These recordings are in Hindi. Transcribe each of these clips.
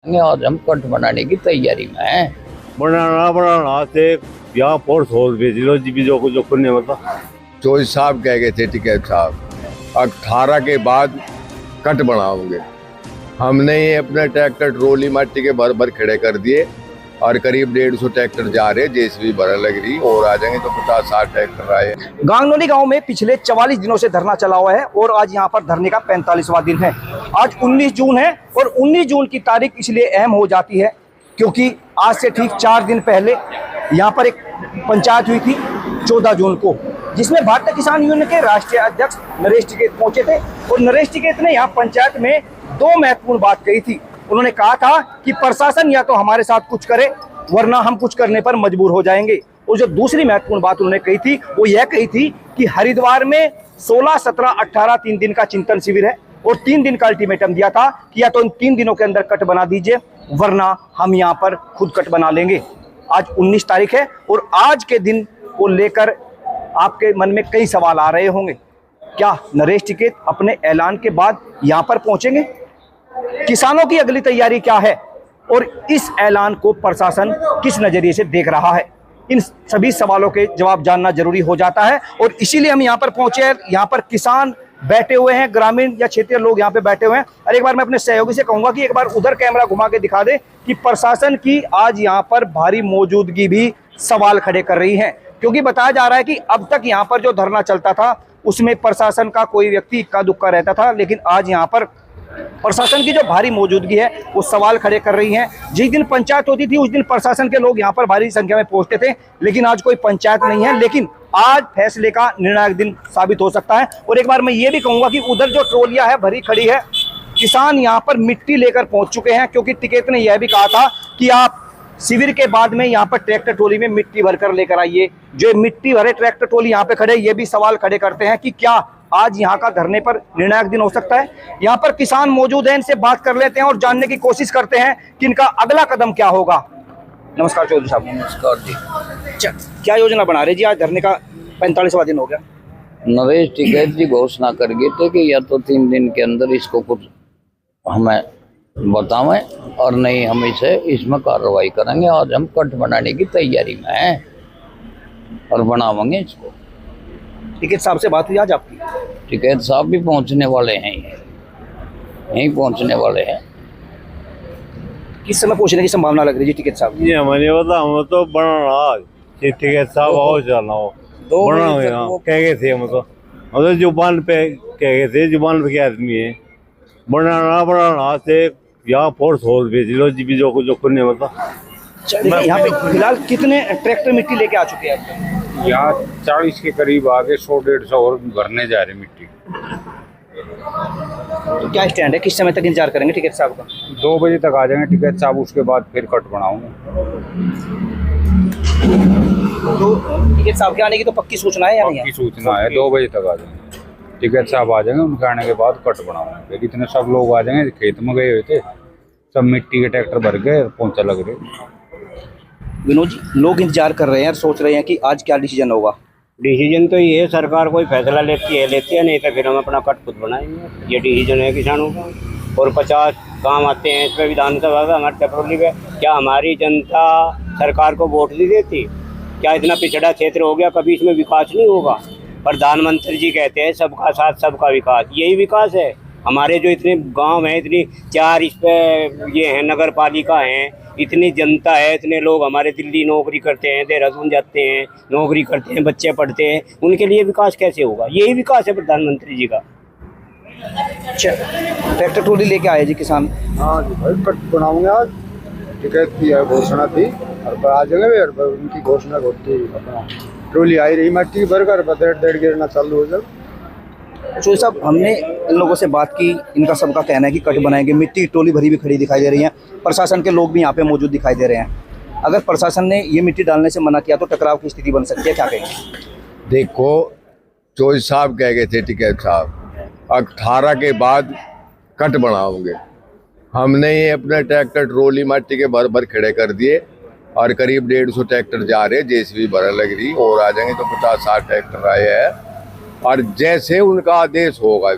और हम कट बनाने की तैयारी में हैं। बनाना से यहाँ फोर्स होल भेज लो जी भी जो करने वाला। चौधरी साहब कह गए थे टिकैत साहब 18 के बाद कट बनाओगे। हमने ये अपने ट्रैक्टर ट्रोली मट्टी के भर भर खड़े कर दिए और करीब 150 ट्रैक्टर जा रहे, जेसीबी भरा लग रही और आ जाएंगे तो 50-60 ट्रैक्टर आए। गांगनौली गांव में पिछले 44 दिनों से धरना चला हुआ है और आज यहां पर धरने का 45वां दिन है। आज 19 जून है और 19 जून की तारीख इसलिए अहम हो जाती है क्योंकि आज से ठीक 4 दिन पहले यहां पर एक पंचायत हुई थी 14 जून को, जिसमें भारतीय किसान यूनियन के राष्ट्रीय अध्यक्ष नरेश टिकैत पहुंचे थे और नरेश टिकैत ने यहाँ पंचायत में 2 महत्वपूर्ण बात कही थी। उन्होंने कहा था कि प्रशासन या तो हमारे साथ कुछ करे वरना हम कुछ करने पर मजबूर हो जाएंगे। और जो दूसरी महत्वपूर्ण बात उन्होंने कही थी वो यह कही थी कि हरिद्वार में 16, 17, 18 3 दिन का चिंतन शिविर है और 3 दिन का अल्टीमेटम दिया था कि या तो इन 3 दिनों के अंदर कट बना दीजिए वरना हम यहाँ पर खुद कट बना लेंगे। आज 19 तारीख है और आज के दिन को लेकर आपके मन में कई सवाल आ रहे होंगे। क्या नरेश टिकैत अपने ऐलान के बाद यहाँ पर पहुंचेंगे? किसानों की अगली तैयारी क्या है और इस ऐलान को प्रशासन किस नजरिए से देख रहा है? इन सभी सवालों के जवाब जानना जरूरी हो जाता है और इसीलिए हम यहाँ पर पहुंचे हैं। यहाँ पर किसान बैठे हुए हैं, ग्रामीण या क्षेत्रीय लोग यहाँ पे बैठे हुए हैं। और एक बार मैं अपने सहयोगी से कहूंगा कि एक बार उधर कैमरा घुमा के दिखा दे कि प्रशासन की आज यहाँ पर भारी मौजूदगी भी सवाल खड़े कर रही है, क्योंकि बताया जा रहा है कि अब तक यहाँ पर जो धरना चलता था उसमें प्रशासन का कोई व्यक्ति इक्का दुक्का रहता था, लेकिन आज यहाँ पर प्रशासन की जो भारी मौजूदगी है वो सवाल खड़े कर रही है। जिस दिन पंचायत होती थी उस दिन प्रशासन के लोग यहाँ पर भारी संख्या में पहुंचते थे, लेकिन आज कोई पंचायत नहीं है। लेकिन आज फैसले का निर्णायक दिन साबित हो सकता है। और एक बार मैं ये भी कहूंगा कि उधर जो ट्रोलियां है भरी खड़ी है, किसान यहाँ पर मिट्टी लेकर पहुंच चुके हैं, क्योंकि टिकैत ने यह भी कहा था कि आप शिविर के बाद में यहाँ पर ट्रैक्टर ट्रोली में मिट्टी भरकर लेकर आइए। जो मिट्टी भरे ट्रैक्टर ट्रोली यहाँ पे खड़े, ये भी सवाल खड़े करते हैं कि क्या आज यहाँ का धरने पर निर्णायक दिन हो सकता है। यहाँ पर किसान मौजूद हैं, इनसे बात कर लेते हैं और जानने की कोशिश करते हैं कि इनका अगला कदम क्या होगा। नमस्कार चौधरी साहब। नमस्कार जी। क्या योजना बना रहे जी? आज धरने का 45वां दिन हो गया। नरेश टिकैत जी घोषणा कर गए थे कि या तो 3 दिन के अंदर इसको कुछ हमें बतावें और नहीं हम इसमें कार्रवाई करेंगे। और हम कट बनाने की तैयारी में हैं और बनावेंगे इसको। टिकैत साहब से बात हुई आज आपकी? टिकैत साहब भी पहुंचने वाले हैं, यहीं पहुंचने वाले हैं। किस समय पहुंचने की संभावना लग रही है जी टिकैत साहब? ये हमारे बता हम तो बनाना टिकैत साहब आओ जाना हो कह गए थे। हम तो जुबान पे कह गए थे, जुबान पे क्या आदमी है। बनाना से यहाँ फोर्स होल भेज लो जी भी जो करने वाला। यहाँ पे फिलहाल कितने ट्रैक्टर मिट्टी लेके आ चुके हैं? यहाँ 40 के करीब आगे 100-150 और भरने जा रहे मिट्टी। तो क्या स्टैंड है, किस समय तक इंतजार करेंगे टिकैत साहब का? 2 बजे तक आ जाएंगे टिकैत साहब, उसके बाद फिर कट बनाऊंगा। तो टिकैत साहब के आने की तो पक्की सूचना है या नहीं? पक्की सूचना है, 2 बजे तक आ जाएंगे टिकैत साहब आ जाएंगे। उनके आने के बाद कट बनाऊंगा। फिर इतने सब लोग आ जाएंगे, खेत में गए हुए थे सब, मिट्टी के ट्रैक्टर भर गए, पहुंचा लग रहे। विनोद जी, लोग इंतजार कर रहे हैं और सोच रहे हैं कि आज क्या डिसीजन होगा। डिसीजन तो ये है, सरकार कोई फैसला लेती है नहीं तो फिर हम अपना कट खुद बनाएंगे। ये डिसीजन है किसानों का। और 50 काम आते हैं इसमें विधानसभा का, हमारे टपरोली पे। क्या हमारी जनता सरकार को वोट नहीं देती? क्या इतना पिछड़ा क्षेत्र हो गया, कभी इसमें विकास नहीं होगा? प्रधानमंत्री जी कहते हैं सबका साथ सबका विकास, यही विकास है। हमारे जो इतने गांव हैं, इतनी 4 इस पे ये हैं नगर पालिका हैं, इतनी जनता है, इतने लोग हमारे दिल्ली नौकरी करते हैं, देहरादून जाते हैं, नौकरी करते हैं, बच्चे पढ़ते हैं, उनके लिए विकास कैसे होगा? यही विकास है प्रधानमंत्री जी का। अच्छा, ट्रैक्टर ट्रोली लेके आए जी किसान? हाँ जी भाई, कट बनाऊंगे आज। टिकैत की घोषणा थी और आ जाएंगे, उनकी घोषणा होती अपना ट्रोली आई रही मिट्टी भरकर, डेढ़ गिरना चालू हो जाए। चौधरी साहब, हमने इन लोगों से बात की, इनका सबका कहना है कि कट बनाएंगे। मिट्टी टोली भरी भी खड़ी दिखाई दे रही है, प्रशासन के लोग भी यहाँ पे मौजूद दिखाई दे रहे हैं। अगर प्रशासन ने ये मिट्टी डालने से मना किया तो टकराव की स्थिति बन सकती है, क्या कहेंगे? देखो, चौधरी साहब कह गए थे टिकैत साहब 18 के बाद कट बनाओगे। हमने ये अपने ट्रैक्टर ट्रोली मट्टी के भर भर खड़े कर दिए और करीब 150 ट्रैक्टर जा रहे, जेसीबी भरा लग रही और आ जाएंगे तो 50-60 ट्रैक्टर आए हैं। और जैसे उनका आदेश होगा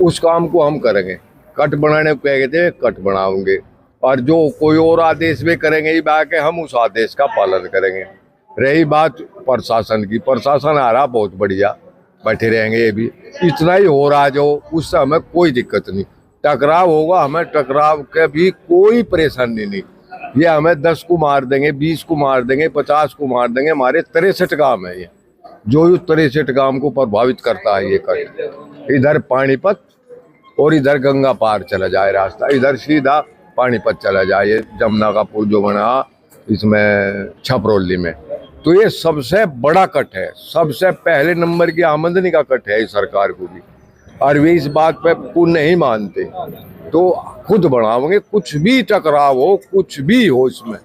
उस काम को हम करेंगे। कट बनाने को कह थे कट बनाओगे, और जो कोई और आदेश भी करेंगे ये बात है, हम उस आदेश का पालन करेंगे। रही बात प्रशासन की, प्रशासन आ रहा बहुत बढ़िया, बैठे रहेंगे, ये भी इतना ही हो रहा जो, उससे हमें कोई दिक्कत नहीं। टकराव होगा, हमें टकराव के भी कोई परेशानी नहीं। ये हमें 10 को मार देंगे, 20 को मार देंगे, 50 को मार देंगे, हमारे 63 गांव है ये, जो 63 गांव को प्रभावित करता है ये कट। इधर पानीपत और इधर गंगा पार चला जाए रास्ता, इधर सीधा पानीपत चला जाए, ये जमुना का पुल जो बना इसमें छपरौली में। तो ये सबसे बड़ा कट है, सबसे पहले नंबर की आमदनी का कट है इस सरकार को भी, और वे इस बात पे को नहीं मानते। तो खुद बढ़ाओगे, कुछ भी टकराव हो, कुछ भी हो, इसमें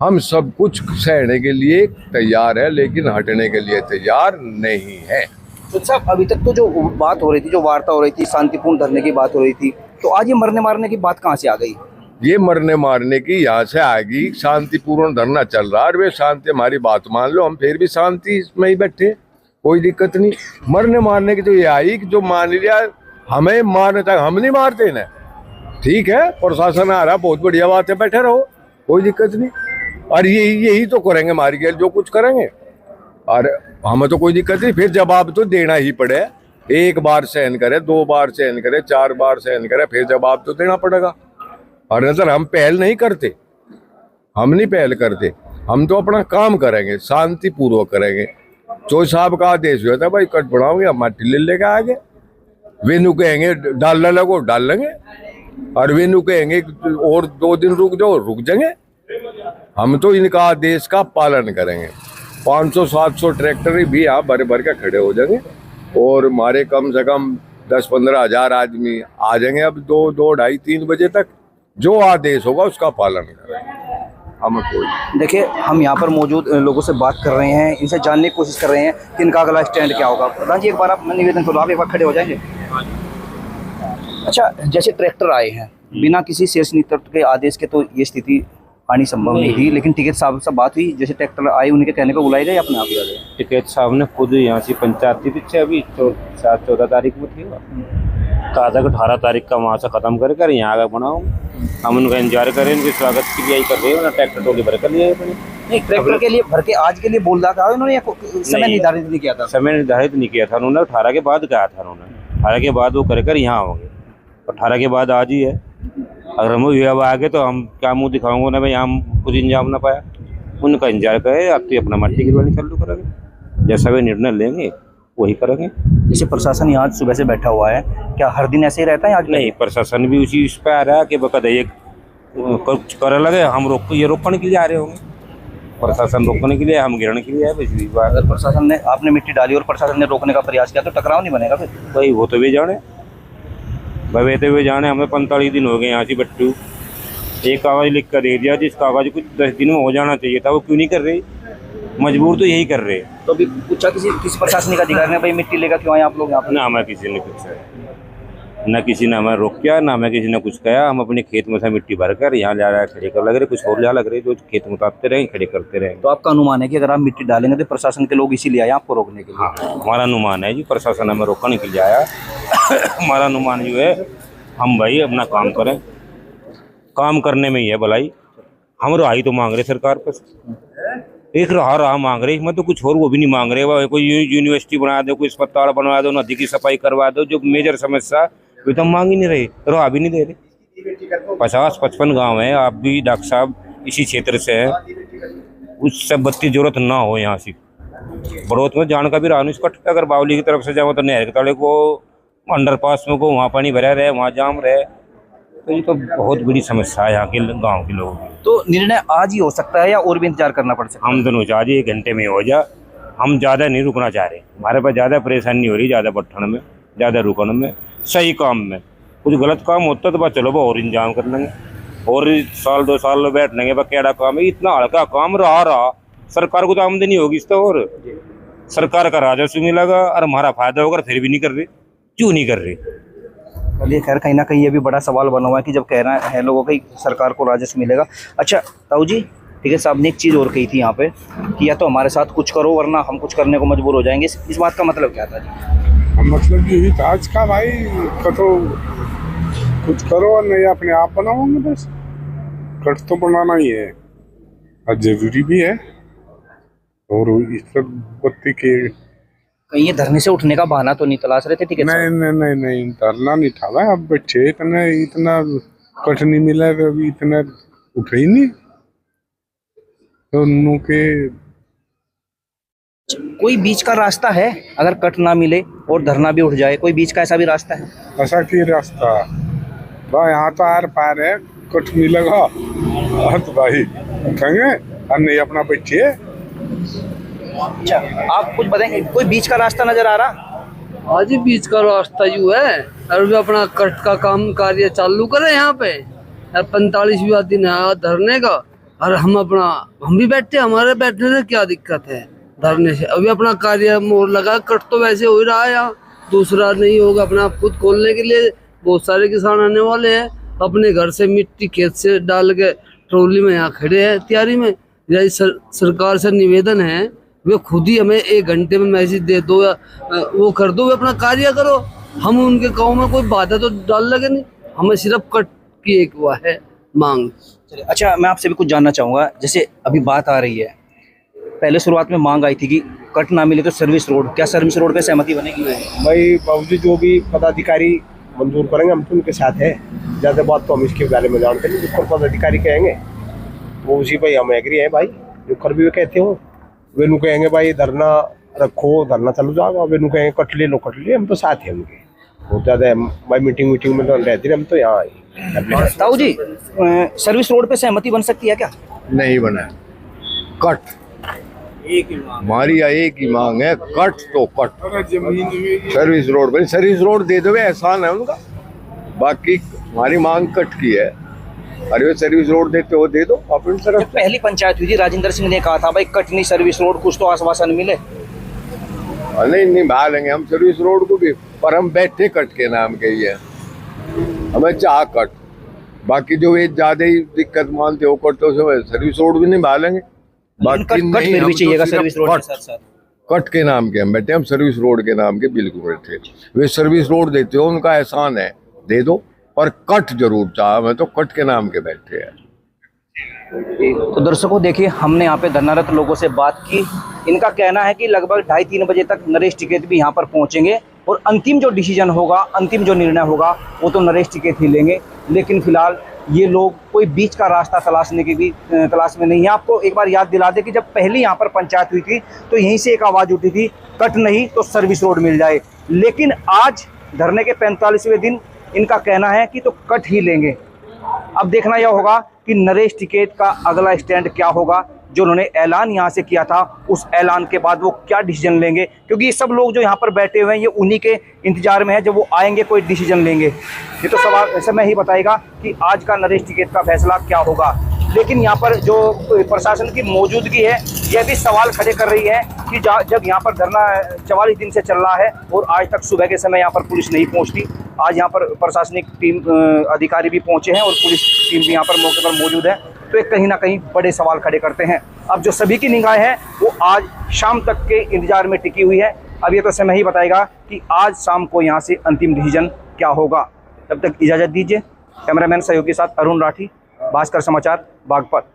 हम सब कुछ सहने के लिए तैयार है, लेकिन हटने के लिए तैयार नहीं है। तो साहब अभी तक तो जो बात हो रही थी, जो वार्ता हो रही थी, शांतिपूर्ण धरने की बात हो रही थी, तो आज ये मरने मारने की बात कहाँ से आ गई? ये मरने मारने की यहाँ से आएगी, शांतिपूर्ण धरना चल रहा है, वे शांति हमारी बात मान लो, हम फिर भी शांति में ही बैठे, कोई दिक्कत नहीं। मरने मारने की तो ये आई कि जो मान लिया हमें मारने तक, हम नहीं मारते ना, ठीक है, प्रशासन आ रहा, बहुत बढ़िया बात है, बैठे रहो, कोई दिक्कत नहीं। और यही तो करेंगे, हमारी गैल जो कुछ करेंगे, और हमें तो कोई दिक्कत नहीं। फिर जवाब तो देना ही पड़े, एक बार सहन करे, 2 बार सहन करे, 4 बार सहन करे, फिर जवाब तो देना पड़ेगा। और नजर हम पहल नहीं करते, हम नहीं पहल करते, हम तो अपना काम करेंगे, शांतिपूर्वक करेंगे। चौधरी साहब का आदेश हुआ था भाई कट बढ़ाओगे, हम माटी ले लेके आगे, वेनू कहेंगे डालने लगो, डाल लेंगे, और वेनू कहेंगे और 2 दिन रुक जाओ, रुक जाएंगे। हम तो इनका आदेश का पालन करेंगे। 500-700 ट्रैक्टर भी यहाँ भर भर के खड़े हो जाएंगे, और हमारे कम से कम 10-15 हज़ार आदमी आ जाएंगे अब 2, 2:30-3 बजे तक। जो आदेश होगा उसका पालन करेंगे हम। कोई देखिए, हम यहाँ पर मौजूद लोगों से बात कर रहे हैं, इनसे जानने की कोशिश कर रहे हैं कि इनका अगला स्टैंड क्या होगा। प्रधान जी, एक बार आप निवेदन करो, आप एक बार खड़े हो जाएंगे। अच्छा, जैसे ट्रैक्टर आए हैं, बिना किसी शीर्ष नेतृत्व के आदेश के तो ये स्थिति आनी संभव नहीं थी, लेकिन टिकैत साहब से बात हुई, जैसे ट्रैक्टर आए उनके कहने को बुलाए गए, अपने आप ही आ गए? टिकैत साहब ने खुद यहाँ से पंचायत थी पीछे, अभी 14 तारीख में थी, कहा था कि 18 तारीख का वहाँ से खत्म कर यहाँ आगे बनाओ। हम उनका इंतजार करें, उनके स्वागत की भी यही कर रहे हैं, ट्रैक्टर टोली भर कर लिए। नहीं, ट्रैक्टर के लिए भर के आज के लिए बोल रहा था उन्होंने, समय निर्धारित नहीं किया था? समय निर्धारित नहीं किया था उन्होंने, 18 के बाद कहा था उन्होंने, 18 के बाद वो कर यहाँ होंगे, 18 के बाद आज ही है। अगर हम अब आगे तो हम क्या मुंह दिखाऊंगे ना भाई, हम कुछ इंजाम ना पाया। उनका इंतजार करे, आप तो अपना मट्टी गिरवानी चालू करेंगे, जैसा वे निर्णय लेंगे वही करेंगे। जैसे प्रशासन यहाँ सुबह से बैठा हुआ है, क्या हर दिन ऐसे ही रहता है? आज नहीं, प्रशासन भी उसी इस पे आ रहा है कि बकद ये कुछ करे लगे, हम ये रोकने के लिए आ रहे होंगे। प्रशासन रोकने के लिए, हम गिरने के लिए है। बिजली विभाग, अगर प्रशासन ने, आपने मिट्टी डाली और प्रशासन ने रोकने का प्रयास किया तो टकराव नहीं बनेगा फिर? भाई वो तो भी जाने, भवेते हुए जाने। हमें 45 दिन हो गए यहाँ से बट्टू, एक कागज लिख कर दे दिया, जिस कागज कुछ 10 दिन में हो जाना चाहिए था, वो क्यों नहीं कर रही? मजबूर तो यही कर रहे हैं। तो अभी पूछा किसी प्रशासनिक अधिकारी ने, भाई मिट्टी लेकर क्यों आए आप लोग यहाँ पर? ना हमें किसी ने कुछ, ना किसी ने हमें रोका, ना हमें किसी ने कुछ कहा। हम अपने खेत में से मिट्टी भर कर यहाँ जा रहे हैं, खड़े कर लग रहे, कुछ और ले लग रहे, जो खेत में उतारते रहे, खड़े करते रहे। तो आपका अनुमान है कि अगर आप मिट्टी डालेंगे तो प्रशासन के लोग इसीलिए आए आपको रोकने के लिए? हाँ, हमारा अनुमान है जी, प्रशासन हमें रोकने के लिए आया। हमारा अनुमान जो है, हम भाई अपना काम करें, काम करने में ही है भलाई। हम रहाई तो मांग रहे सरकार पर, एक रहा मांग रहे, इसमें तो कुछ और वो भी नहीं मांग रहे। कोई यूनिवर्सिटी बना दो, कोई अस्पताल बनवा दो, नदी की सफाई करवा दो, जो मेजर समस्या वे तो मांग ही नहीं रहे, रहा भी नहीं दे रहे। 50-55 गाँव है, आप भी डॉक्टर साहब इसी क्षेत्र से हैं, उससे बत्ती जरूरत ना हो। यहाँ से बड़ौत में जान का भी रहा नहीं, इसका अगर बावली की तरफ से जाओ तो नहर के तले को, अंडरपास में को, वहाँ पानी भरा रहे, वहाँ जाम रहे, तो ये तो बहुत बड़ी समस्या है यहाँ के गाँव के लोगों की। तो निर्णय आज ही हो सकता है या और भी इंतजार करना पड़ सकता है? हम दोनों चाह 1 घंटे में हो जा, हम ज़्यादा नहीं रुकना चाह रहे, हमारे पास ज़्यादा परेशानी हो रही, ज़्यादा बैठने में, ज़्यादा रुकने में। सही काम में कुछ गलत काम होता तो बस चलो वो और इंतजाम कर लेंगे, और 1-2 साल बैठ लेंगे, बस केड़ा काम है, इतना हल्का काम रहा सरकार को तो आमदनी होगी इससे, और सरकार का राजस्व मिलेगा और हमारा फायदा होगा, फिर भी नहीं कर रही, क्यों नहीं कर रही? चलिए, खैर कहीं ना कहीं ये भी बड़ा सवाल बना हुआ है कि जब कहना है लोगों का सरकार को राजस्व मिलेगा। अच्छा ताऊ जी, ठीक है, साहब ने एक चीज़ और कही थी यहाँ पे कि या तो हमारे साथ कुछ करो वरना हम कुछ करने को मजबूर हो जाएंगे, इस बात का मतलब क्या था जी? मतलब यही था आज का भाई, तो कुछ करो और नहीं अपने आप बनाओगे बस। कट तो बनाना ही है और जरूरी भी है। और इस पर बत्ती के कहीं ये धरने से उठने का बहाना तो नहीं तलाश रहे थे टिकैत नहीं साहब? नहीं नहीं नहीं धरना नहीं था। अब बच्चे इतना कट नहीं मिला तो अभी इतना उठे ही नहीं तो उन्हों के। कोई बीच का रास्ता है अगर कट ना मिले और धरना भी उठ जाए, कोई बीच का ऐसा भी रास्ता है? ऐसा की रास्ता भाई यहाँ तो आर पार है। कट मिलेगा तो भाई उठेंगे और नहीं अपना बच्चे। अच्छा, आप कुछ बताएंगे, कोई बीच का रास्ता नजर आ रहा? आज ही बीच का रास्ता जो है और भी अपना कट का काम कार्य चालू करे यहाँ पे। 45वां दिन है धरने का और हम भी बैठे, हमारे बैठने से क्या दिक्कत है धरने से। अभी अपना कार्य मोड़ लगा, कट तो वैसे हो ही रहा है यहाँ, दूसरा नहीं होगा। अपना खुद खोलने के लिए बहुत सारे किसान आने वाले हैं, अपने घर से मिट्टी खेत से डाल के ट्रॉली में यहाँ खड़े हैं तैयारी में। यही सरकार से निवेदन है वे खुद ही हमें 1 घंटे में मैसेज दे दो या वो कर दो, वे अपना कार्य करो। हम उनके गाँव में कोई बाधा तो डाल लगे नहीं, हमें सिर्फ कट की एक हुआ है मांग। चलिए, अच्छा मैं आपसे भी कुछ जानना चाहूँगा। जैसे अभी बात आ रही है, पहले शुरुआत में मांग आई थी कि कट ना मिले तो सर्विस रोड, क्या सर्विस रोड पे सहमति बनेगी? भाई बाबूजी जो भी पदाधिकारी मंजूर करेंगे हम तो उनके साथ है। ज़्यादा बात तो हम इसके बारे में जानते नहीं, जो पदाधिकारी कहेंगे वो उसी पर हम एग्री है भाई। जो कर भी वे कहते हो वेनू कहेंगे भाई धरना रखो, धरना चलो जाओ, वेनू कहेंगे कट ले लो कट ले, हम तो साथ हैं उनके। बहुत ज़्यादा भाई मीटिंग में तो रहते हैं हम तो यहाँ। ताऊ जी, सर्विस रोड पे सहमति बन सकती है क्या? नहीं बना। कट हमारी एक ही मांग है, कट तो कट। सर्विस रोड बनी, सर्विस रोड दे दो, एहसान है उनका। बाकी हमारी मांग कट की है। अरे वो सर्विस रोड देते हो दे दो अपनी तरफ। पहली पंचायत हुई थी, राजेंद्र सिंह ने कहा था भाई कट नहीं सर्विस रोड, कुछ तो आश्वासन मिले। नहीं निभा लेंगे हम सर्विस रोड को भी, पर हम बैठे कट के नाम के ही है। हमें चाह कट, बाकी जो ये ज्यादा ही दिक्कत मानते हो कट तो सर्विस रोड भी निभा लेंगे। बाकी कट फिर भी चाहिएगा सर्विस रोड के साथ साथ। कट के नाम के हम बैठे, हम सर्विस रोड के नाम के बिल्कुल बैठे। वे सर्विस रोड देते हो उनका एहसान है, दे दो, पर कट जरूर चाह। मैं तो कट के नाम के बैठे हैं। तो दर्शकों देखिए, हमने यहाँ पे धरनारत लोगों से बात की। इनका कहना है कि लगभग 2:30-3 बजे तक नरेश टिकैत भी यहाँ पर पहुँचेंगे और अंतिम जो डिसीजन होगा, अंतिम जो निर्णय होगा वो तो नरेश टिकैत ही लेंगे। लेकिन फिलहाल ये लोग कोई बीच का रास्ता तलाशने की भी तलाश में नहीं है। आपको एक बार याद दिला दे कि जब पहली यहाँ पर पंचायत हुई थी तो यहीं से एक आवाज़ उठी थी, कट नहीं तो सर्विस रोड मिल जाए। लेकिन आज धरने के 45वें दिन इनका कहना है कि तो कट ही लेंगे। अब देखना यह होगा कि नरेश टिकैत का अगला स्टैंड क्या होगा। जो उन्होंने ऐलान यहाँ से किया था, उस ऐलान के बाद वो क्या डिसीजन लेंगे, क्योंकि ये सब लोग जो यहाँ पर बैठे हुए हैं ये उन्हीं के इंतजार में है, जब वो आएंगे कोई डिसीजन लेंगे। ये तो सवाल समय ही बताएगा कि आज का नरेश टिकैत का फैसला क्या होगा। लेकिन यहाँ पर जो प्रशासन की मौजूदगी है यह भी सवाल खड़े कर रही है कि जब यहाँ पर धरना 44 दिन से चल रहा है और आज तक सुबह के समय यहाँ पर पुलिस नहीं पहुँचती। आज यहाँ पर प्रशासनिक टीम अधिकारी भी पहुँचे हैं और पुलिस टीम भी यहाँ पर मौके पर मौजूद है, तो एक कहीं ना कहीं बड़े सवाल खड़े करते हैं। अब जो सभी की निगाहें हैं वो आज शाम तक के इंतजार में टिकी हुई है। अब ये तो समय ही बताएगा कि आज शाम को यहाँ से अंतिम डिसीजन क्या होगा। तब तक इजाज़त दीजिए। कैमरामैन सहयोग के साथ अरुण राठी, भास्कर समाचार, बागपत।